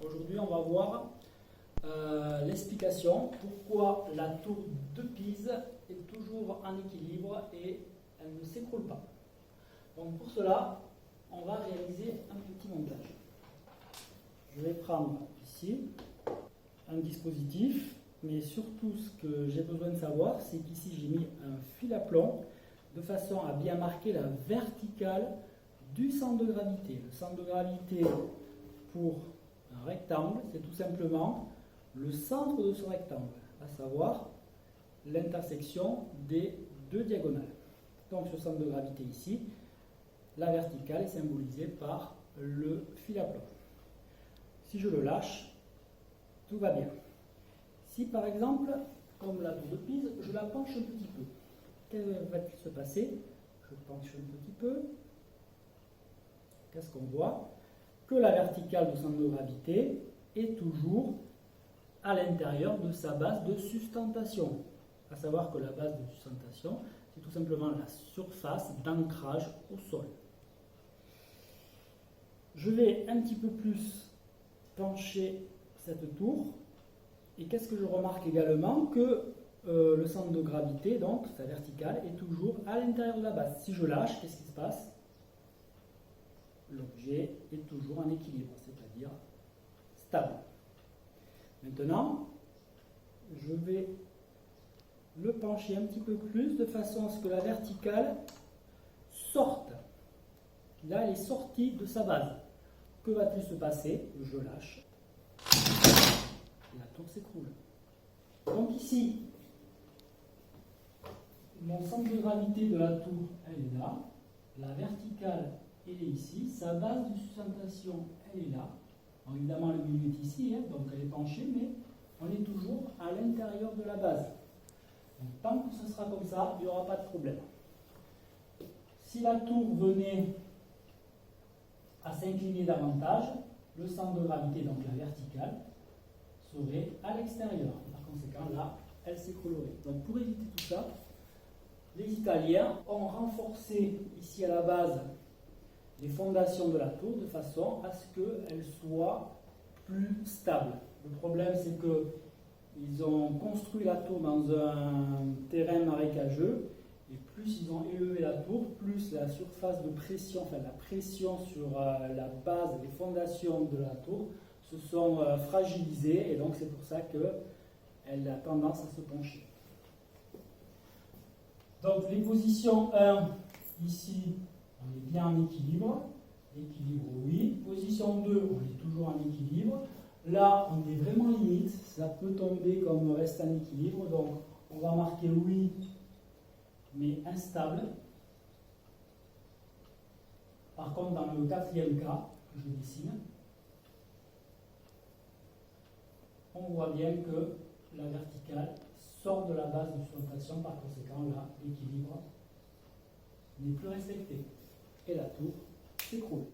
Aujourd'hui, on va voir l'explication pourquoi la tour de Pise est toujours en équilibre et elle ne s'écroule pas. Donc pour cela, on va réaliser un petit montage. Je vais prendre ici un dispositif, mais surtout ce que j'ai besoin de savoir, c'est qu'ici j'ai mis un fil à plomb de façon à bien marquer la verticale du centre de gravité. Le centre de gravité pour un rectangle, c'est tout simplement le centre de ce rectangle, à savoir l'intersection des deux diagonales. Donc ce centre de gravité ici, la verticale est symbolisée par le fil à plomb. Si je le lâche, tout va bien. Si par exemple, comme la tour de Pise, je la penche un petit peu, qu'est-ce qui va se passer? Je penche un petit peu. Qu'est-ce qu'on voit? Que la verticale du centre de gravité est toujours à l'intérieur de sa base de sustentation. À savoir que la base de sustentation, c'est tout simplement la surface d'ancrage au sol. Je vais un petit peu plus pencher cette tour. Et qu'est-ce que je remarque également? Que le centre de gravité, donc sa verticale, est toujours à l'intérieur de la base. Si je lâche, qu'est-ce qui se passe? L'objet est toujours en équilibre, c'est-à-dire stable. Maintenant, je vais le pencher un petit peu plus de façon à ce que la verticale sorte. Là, elle est sortie de sa base. Que va-t-il se passer? Je lâche. La tour s'écroule. Donc ici, mon centre de gravité de la tour, elle est là. La verticale, elle est ici. Sa base de sustentation, elle est là. Alors évidemment, le milieu est ici, donc elle est penchée, mais on est toujours à l'intérieur de la base. Donc, tant que ce sera comme ça, il n'y aura pas de problème. Si la tour venait à s'incliner davantage, le centre de gravité, donc la verticale, serait à l'extérieur. Par conséquent, là, elle s'écroulerait. Donc pour éviter tout ça, les Italiens ont renforcé ici à la base les fondations de la tour de façon à ce qu'elle soit plus stable. Le problème, c'est qu'ils ont construit la tour dans un terrain marécageux, et plus ils ont élevé la tour, plus la surface de pression, enfin la pression sur la base, les fondations de la tour se sont fragilisées, et donc c'est pour ça qu'elle a tendance à se pencher. Donc les positions 1, ici, on est bien en équilibre. Équilibre, oui. Position 2, on est toujours en équilibre. Là, on est vraiment limite. Ça peut tomber comme reste en équilibre. Donc, on va marquer oui, mais instable. Par contre, dans le quatrième cas, que je dessine, on voit bien que la verticale sort de la base de sustentation. Par conséquent, là, l'équilibre n'est plus respecté. Et la tour s'écroule.